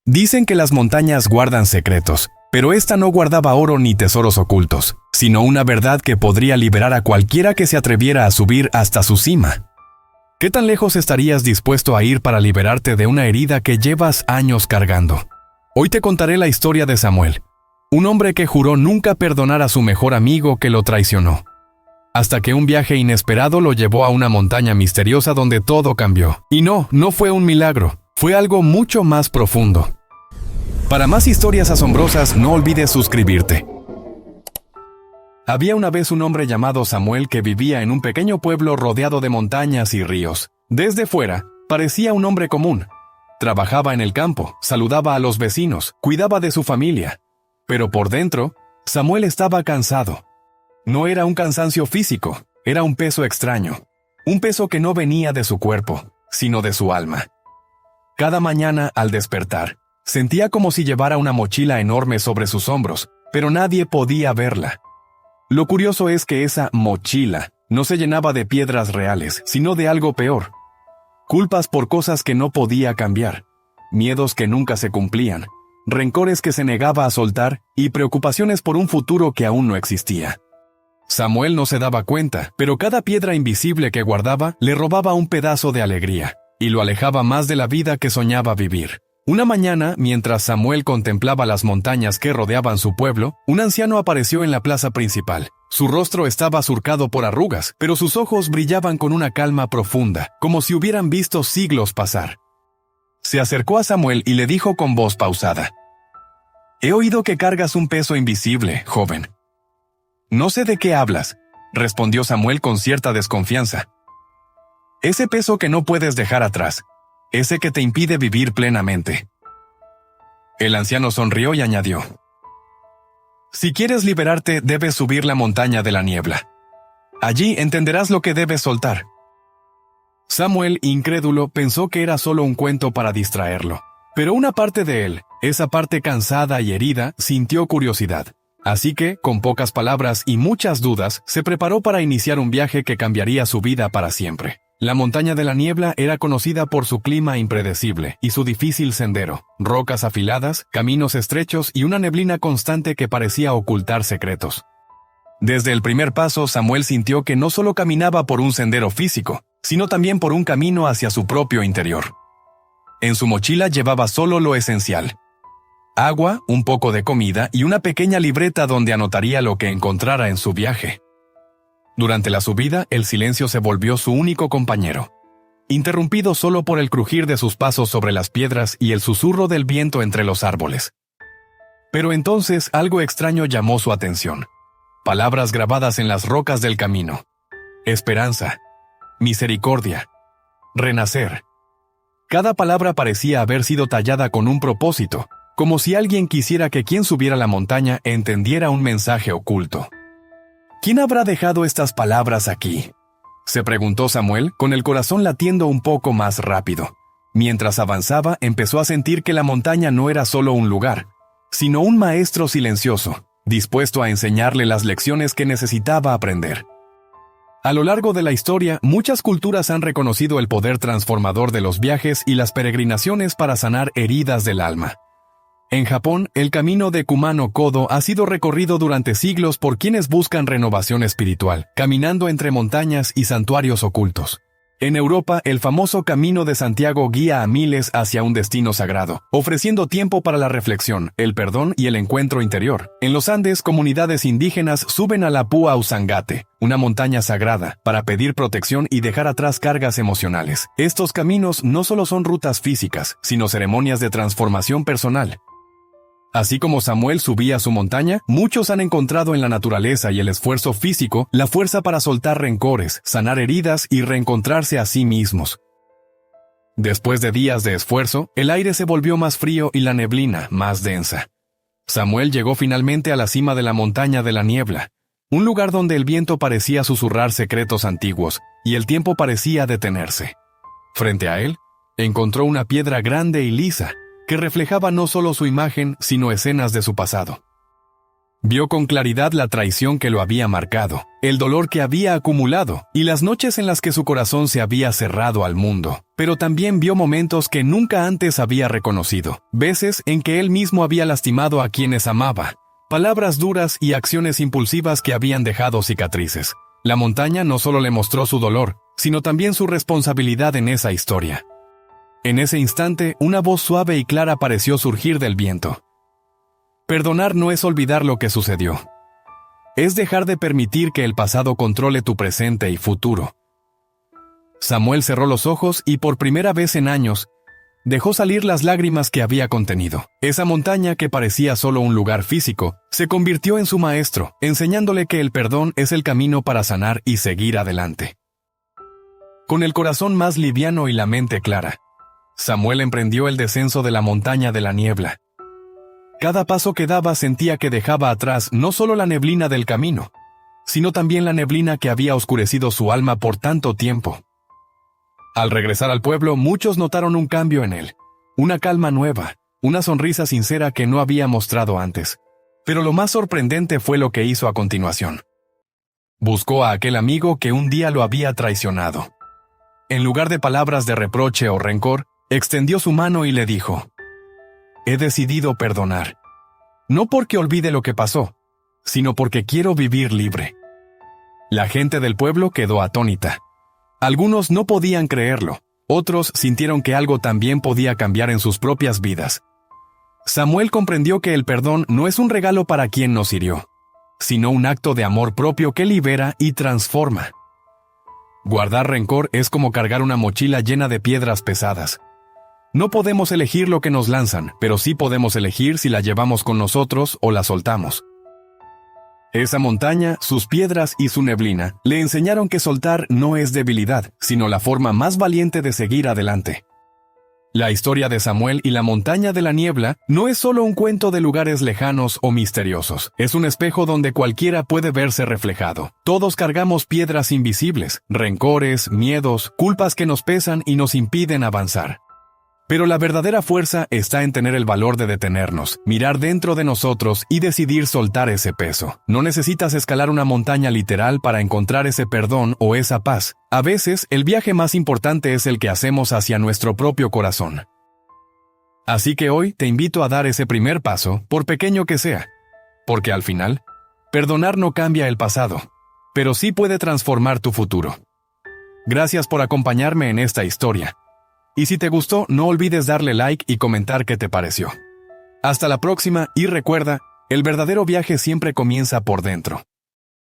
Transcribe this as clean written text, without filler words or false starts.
Dicen que las montañas guardan secretos, pero esta no guardaba oro ni tesoros ocultos, sino una verdad que podría liberar a cualquiera que se atreviera a subir hasta su cima. ¿Qué tan lejos estarías dispuesto a ir para liberarte de una herida que llevas años cargando? Hoy te contaré la historia de Samuel, un hombre que juró nunca perdonar a su mejor amigo que lo traicionó, hasta que un viaje inesperado lo llevó a una montaña misteriosa donde todo cambió. Y no fue un milagro, fue algo mucho más profundo. Para más historias asombrosas, no olvides suscribirte. Había una vez un hombre llamado Samuel que vivía en un pequeño pueblo rodeado de montañas y ríos. Desde fuera, parecía un hombre común. Trabajaba en el campo, saludaba a los vecinos, cuidaba de su familia. Pero por dentro, Samuel estaba cansado. No era un cansancio físico, era un peso extraño. Un peso que no venía de su cuerpo, sino de su alma. Cada mañana, al despertar, sentía como si llevara una mochila enorme sobre sus hombros, pero nadie podía verla. Lo curioso es que esa mochila no se llenaba de piedras reales, sino de algo peor. Culpas por cosas que no podía cambiar, miedos que nunca se cumplían, rencores que se negaba a soltar y preocupaciones por un futuro que aún no existía. Samuel no se daba cuenta, pero cada piedra invisible que guardaba le robaba un pedazo de alegría y lo alejaba más de la vida que soñaba vivir. Una mañana, mientras Samuel contemplaba las montañas que rodeaban su pueblo, un anciano apareció en la plaza principal. Su rostro estaba surcado por arrugas, pero sus ojos brillaban con una calma profunda, como si hubieran visto siglos pasar. Se acercó a Samuel y le dijo con voz pausada: «He oído que cargas un peso invisible, joven». «No sé de qué hablas», respondió Samuel con cierta desconfianza. «Ese peso que no puedes dejar atrás. Ese que te impide vivir plenamente». El anciano sonrió y añadió: «Si quieres liberarte, debes subir la montaña de la niebla. Allí entenderás lo que debes soltar». Samuel, incrédulo, pensó que era solo un cuento para distraerlo. Pero una parte de él, esa parte cansada y herida, sintió curiosidad. Así que, con pocas palabras y muchas dudas, se preparó para iniciar un viaje que cambiaría su vida para siempre. La montaña de la niebla era conocida por su clima impredecible y su difícil sendero, rocas afiladas, caminos estrechos y una neblina constante que parecía ocultar secretos. Desde el primer paso, Samuel sintió que no solo caminaba por un sendero físico, sino también por un camino hacia su propio interior. En su mochila llevaba solo lo esencial: agua, un poco de comida y una pequeña libreta donde anotaría lo que encontrara en su viaje. Durante la subida, el silencio se volvió su único compañero, interrumpido solo por el crujir de sus pasos sobre las piedras y el susurro del viento entre los árboles. Pero entonces algo extraño llamó su atención. Palabras grabadas en las rocas del camino: esperanza, misericordia, renacer. Cada palabra parecía haber sido tallada con un propósito, como si alguien quisiera que quien subiera la montaña entendiera un mensaje oculto. ¿Quién habrá dejado estas palabras aquí?, se preguntó Samuel, con el corazón latiendo un poco más rápido. Mientras avanzaba, empezó a sentir que la montaña no era solo un lugar, sino un maestro silencioso, dispuesto a enseñarle las lecciones que necesitaba aprender. A lo largo de la historia, muchas culturas han reconocido el poder transformador de los viajes y las peregrinaciones para sanar heridas del alma. En Japón, el camino de Kumano-Kodo ha sido recorrido durante siglos por quienes buscan renovación espiritual, caminando entre montañas y santuarios ocultos. En Europa, el famoso Camino de Santiago guía a miles hacia un destino sagrado, ofreciendo tiempo para la reflexión, el perdón y el encuentro interior. En los Andes, comunidades indígenas suben a la Pua Usangate, una montaña sagrada, para pedir protección y dejar atrás cargas emocionales. Estos caminos no solo son rutas físicas, sino ceremonias de transformación personal. Así como Samuel subía su montaña, muchos han encontrado en la naturaleza y el esfuerzo físico la fuerza para soltar rencores, sanar heridas y reencontrarse a sí mismos. Después de días de esfuerzo, el aire se volvió más frío y la neblina más densa. Samuel llegó finalmente a la cima de la montaña de la niebla, un lugar donde el viento parecía susurrar secretos antiguos y el tiempo parecía detenerse. Frente a él, encontró una piedra grande y lisa, que reflejaba no solo su imagen, sino escenas de su pasado. Vio con claridad la traición que lo había marcado, el dolor que había acumulado y las noches en las que su corazón se había cerrado al mundo. Pero también vio momentos que nunca antes había reconocido, veces en que él mismo había lastimado a quienes amaba, palabras duras y acciones impulsivas que habían dejado cicatrices. La montaña no solo le mostró su dolor, sino también su responsabilidad en esa historia. En ese instante, una voz suave y clara pareció surgir del viento. Perdonar no es olvidar lo que sucedió. Es dejar de permitir que el pasado controle tu presente y futuro. Samuel cerró los ojos y por primera vez en años, dejó salir las lágrimas que había contenido. Esa montaña que parecía solo un lugar físico, se convirtió en su maestro, enseñándole que el perdón es el camino para sanar y seguir adelante. Con el corazón más liviano y la mente clara, Samuel emprendió el descenso de la montaña de la niebla. Cada paso que daba sentía que dejaba atrás no solo la neblina del camino, sino también la neblina que había oscurecido su alma por tanto tiempo. Al regresar al pueblo, muchos notaron un cambio en él, una calma nueva, una sonrisa sincera que no había mostrado antes. Pero lo más sorprendente fue lo que hizo a continuación. Buscó a aquel amigo que un día lo había traicionado. En lugar de palabras de reproche o rencor, extendió su mano y le dijo: «He decidido perdonar. No porque olvide lo que pasó, sino porque quiero vivir libre». La gente del pueblo quedó atónita. Algunos no podían creerlo, otros sintieron que algo también podía cambiar en sus propias vidas. Samuel comprendió que el perdón no es un regalo para quien nos hirió, sino un acto de amor propio que libera y transforma. Guardar rencor es como cargar una mochila llena de piedras pesadas. No podemos elegir lo que nos lanzan, pero sí podemos elegir si la llevamos con nosotros o la soltamos. Esa montaña, sus piedras y su neblina le enseñaron que soltar no es debilidad, sino la forma más valiente de seguir adelante. La historia de Samuel y la montaña de la niebla no es solo un cuento de lugares lejanos o misteriosos, es un espejo donde cualquiera puede verse reflejado. Todos cargamos piedras invisibles, rencores, miedos, culpas que nos pesan y nos impiden avanzar. Pero la verdadera fuerza está en tener el valor de detenernos, mirar dentro de nosotros y decidir soltar ese peso. No necesitas escalar una montaña literal para encontrar ese perdón o esa paz. A veces, el viaje más importante es el que hacemos hacia nuestro propio corazón. Así que hoy te invito a dar ese primer paso, por pequeño que sea. Porque al final, perdonar no cambia el pasado, pero sí puede transformar tu futuro. Gracias por acompañarme en esta historia. Y si te gustó, no olvides darle like y comentar qué te pareció. Hasta la próxima y recuerda, el verdadero viaje siempre comienza por dentro.